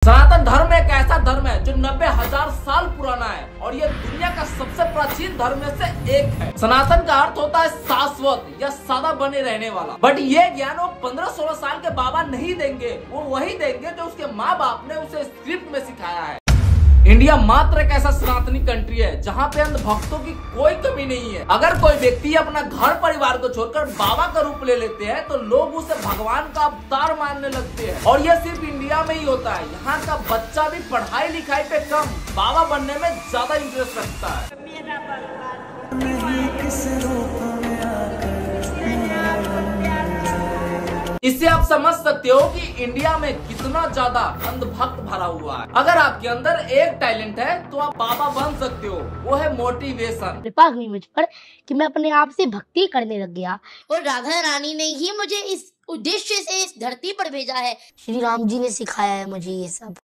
सनातन धर्म एक ऐसा धर्म है जो 90,000 साल पुराना है और ये दुनिया का सबसे प्राचीन धर्म में से एक है। सनातन का अर्थ होता है शाश्वत या सदा बने रहने वाला। बट ये ज्ञान वो 15-16 साल के बाबा नहीं देंगे, वो वही देंगे जो उसके माँ बाप ने उसे स्क्रिप्ट में सिखाया है। इंडिया मात्र एक ऐसा सनातनी कंट्री है जहाँ पे अंधभक्तों की कोई कमी नहीं है। अगर कोई व्यक्ति अपना घर परिवार को छोड़कर बाबा का रूप ले लेते हैं तो लोग उसे भगवान का अवतार मानने लगते हैं। और यह सिर्फ इंडिया में ही होता है। यहाँ का बच्चा भी पढ़ाई लिखाई पे कम, बाबा बनने में ज्यादा इंटरेस्ट रखता है। इससे आप समझ सकते हो कि इंडिया में कितना ज्यादा अंधभक्त भरा हुआ है। अगर आपके अंदर एक टैलेंट है तो आप बाबा बन सकते हो, वो है मोटिवेशन। कृपा हुई मुझ पर कि मैं अपने आप से भक्ति करने लग गया और राधा रानी ने ही मुझे इस उद्देश्य से इस धरती पर भेजा है। श्री राम जी ने सिखाया है मुझे ये सब।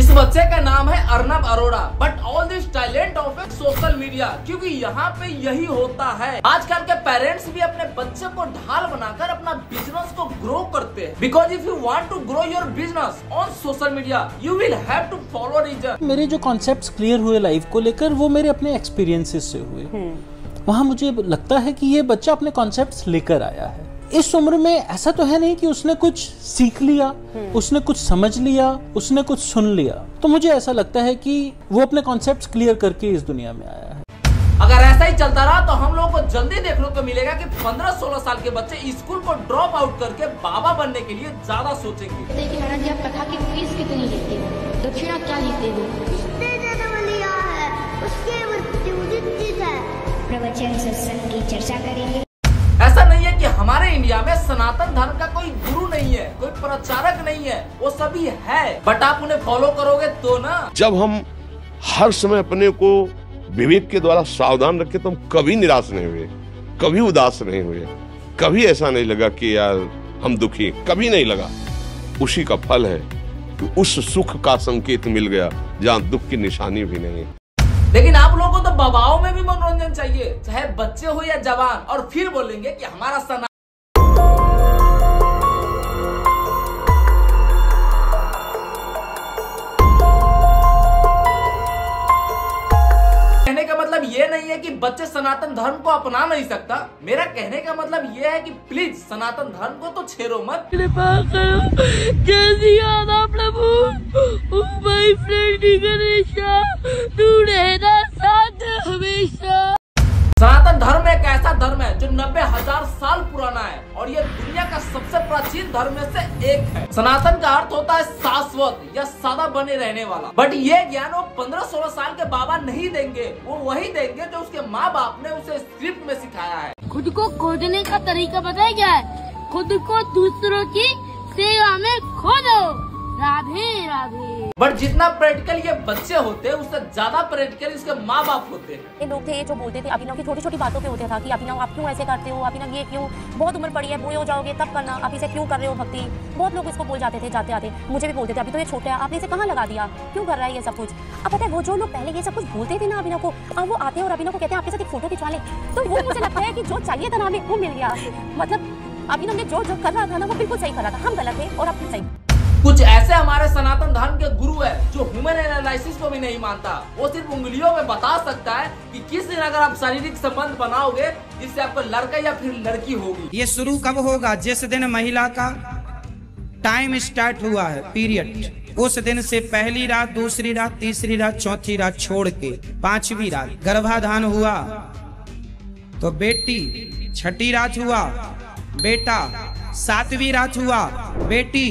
इस बच्चे का नाम है Arnab Arora. But all this talent of A social media, क्योंकि यहाँ पे यही होता है। आजकल के पेरेंट्स भी अपने बच्चे को ढाल बनाकर अपना बिजनेस को ग्रो करते हैं। Because if you want to grow your business on social media you will have to follow reason. मेरे जो कॉन्सेप्ट्स क्लियर हुए लाइफ को लेकर वो मेरे अपने एक्सपीरियंसेस से हुए। वहाँ मुझे लगता है कि ये बच्चा अपने कॉन्सेप्ट्स लेकर आया है। इस उम्र में ऐसा तो है नहीं कि उसने कुछ सीख लिया, उसने कुछ समझ लिया, उसने कुछ सुन लिया। तो मुझे ऐसा लगता है कि वो अपने कॉन्सेप्ट्स क्लियर करके इस दुनिया में आया है। अगर ऐसा ही चलता रहा तो हम लोगों को जल्दी देखने को मिलेगा कि 15-16 साल के बच्चे स्कूल को ड्रॉप आउट करके बाबा बनने के लिए ज्यादा सोचेंगे। देखिए मैडम जी, आप कथा की फीस कितनी लेते हो, दक्षिणा क्या लेते हो? प्रवचन सत्संग की चर्चा करेंगे। ऐसा नहीं है कि हमारे इंडिया में सनातन धर्म का कोई गुरु नहीं है, कोई प्रचारक नहीं है, वो सभी है। बट आप उन्हें फॉलो करोगे तो ना। जब हम हर समय अपने को विवेक के द्वारा सावधान रखे तो हम कभी निराश नहीं हुए, कभी उदास नहीं हुए, कभी ऐसा नहीं लगा कि यार हम दुखी, कभी नहीं लगा। उसी का फल है कि उस सुख का संकेत मिल गया जहाँ दुख की निशानी भी नहीं। लेकिन आप लोगों को तो बाबाओं में भी मनोरंजन चाहिए, चाहे बच्चे हो या जवान, और फिर बोलेंगे कि हमारा सना। कहने का मतलब ये नहीं है कि बच्चे सनातन धर्म को अपना नहीं सकता। मेरा कहने का मतलब ये है कि प्लीज सनातन धर्म को तो छेड़ो मत। कृपा करो, कैसी यादा प्रभु, माय फ्रेंड गणेशा, तू रहना साथ हमेशा। सनातन धर्म एक ऐसा धर्म है जो 90,000 साल पुराना है और ये दुनिया का सबसे प्राचीन धर्म में से एक है। सनातन का अर्थ होता है शाश्वत या सदा बने रहने वाला। बट ये ज्ञान वो 15-16 साल के बाबा नहीं देंगे, वो वही देंगे जो उसके माँ बाप ने उसे स्क्रिप्ट में सिखाया है। खुद को खोजने का तरीका पता है क्या है? खुद को दूसरों की सेवा में खो दो। राधे राधे। बट जितना प्रैक्टिकल ये बच्चे होते हैं उससे ज्यादा प्रैक्टिकल इसके माँ बाप होते हैं। ये लोग थे जो बोलते थे अभिनव की छोटी छोटी बातों पे होते था कि अभिनव आप क्यों ऐसे करते हो, अभिनव ये क्यों, बहुत उम्र पड़ी है, बूढ़े हो जाओगे तब करना, आप इसे क्यों कर रहे हो भक्ति। बहुत लोग इसको बोल जाते थे जाते आते। मुझे भी बोलते थे अभी तो ये छोटा है, आपने इसे कहाँ लगा दिया, क्यों कर रहा है ये सब कुछ। अब पता है वो जो लोग पहले ये सब कुछ बोलते थे ना अभिनव को, अब वो आते हैं और अभिनव को कहते हैं आपके साथ एक फोटो खिंचवा ले। तो वो मुझे लगता है कि जो चाहिए था ना हमें वो मिल गया। मतलब अभिनव ने जो जो कर रहा था ना वो बिल्कुल सही कर रहा था। हम गलत थे और अब सही। कुछ ऐसे हमारे सनातन धर्म के गुरु है जो ह्यूमन एनालिसिस को भी नहीं मानता। वो सिर्फ उंगलियों में बता सकता है कि किस दिन अगर आप शारीरिक संबंध बनाओगे जिससे आपको लड़का या फिर लड़की होगी। ये शुरू कब होगा? जिस दिन महिला का टाइम स्टार्ट हुआ है, पीरियड, उस दिन से पहली रात, दूसरी रात, तीसरी रात, चौथी रात छोड़ के 5वीं रात गर्भाधान हुआ तो बेटी, 6ठी रात हुआ बेटा, 7वीं रात हुआ बेटी,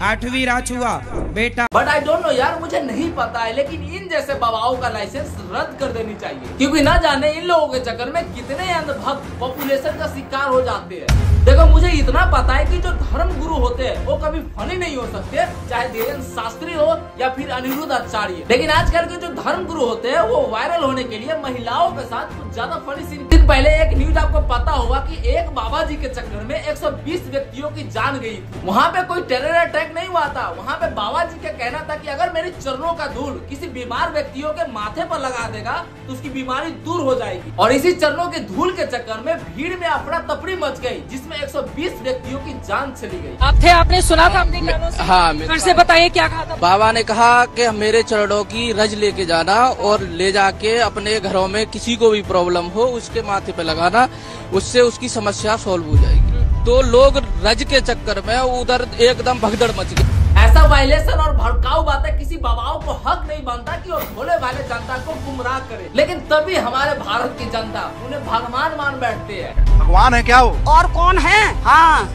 8वीं रात हुआ बेटा। बट आई डोंट नो यार, मुझे नहीं पता है, लेकिन इन जैसे बाबाओं का लाइसेंस रद्द कर देनी चाहिए, क्योंकि ना जाने इन लोगों के चक्कर में कितने अंधभक्त पॉपुलेशन का शिकार हो जाते हैं। देखो मुझे इतना पता है कि जो धर्म गुरु होते हैं वो कभी फनी नहीं हो सकते, चाहे धीरेन्द्र शास्त्री हो या फिर अनिरुद्ध आचार्य। लेकिन आजकल के जो धर्म गुरु होते हैं वो वायरल होने के लिए महिलाओं के साथ कुछ ज्यादा फनी सीन। दिन पहले एक न्यूज आपको पता होगा कि एक बाबा जी के चक्कर में 120 व्यक्तियों की जान गई थी। वहाँ पे कोई टेरर अटैक नहीं हुआ था। वहाँ पे बाबा जी का कहना था कि अगर मेरे चरणों का धूल किसी बीमार व्यक्तियों के माथे पर लगा देगा तो उसकी बीमारी दूर हो जाएगी। और इसी चरणों के धूल के चक्कर में भीड़ में अफरा तफरी मच गई, जिसमें जिसमें 120 व्यक्तियों की जान चली गई। आप थे, आपने सुना था अपने कानों से? हाँ, फिर से बताइए क्या कहा था? बाबा ने कहा कि मेरे चरणों की रज लेके जाना और ले जाके अपने घरों में किसी को भी प्रॉब्लम हो उसके माथे पे लगाना, उससे उसकी समस्या सॉल्व हो जाएगी। तो लोग रज के चक्कर में उधर एकदम भगदड़ मच गई। ऐसा वायलेशन और भड़काऊ बातें किसी बाबाओं को हक नहीं बनता कि वो भोले भाले जनता को गुमराह करे, लेकिन तभी हमारे भारत की जनता उन्हें भगवान मान बैठते हैं। भगवान है क्या वो? और कौन है? हाँ,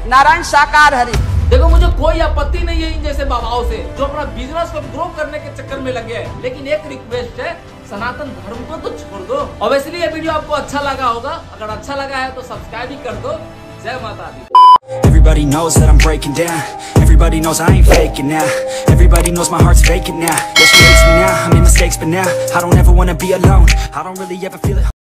नारायण साकार हरि। देखो, मुझे कोई आपत्ति नहीं है इन जैसे बाबाओं से जो अपना बिजनेस को ग्रो करने के चक्कर में लगे हैं, लेकिन एक रिक्वेस्ट है, सनातन धर्म को तो छोड़ दो। और इसलिए ये वीडियो आपको अच्छा लगा होगा, अगर अच्छा लगा है तो सब्सक्राइब भी कर दो। जय माता दी। Everybody knows that I'm breaking down. Everybody knows I ain't faking now. Everybody knows my heart's vacant now. Yeah, she hates me now, I made mistakes but now I don't ever wanna be alone. I don't really ever feel it.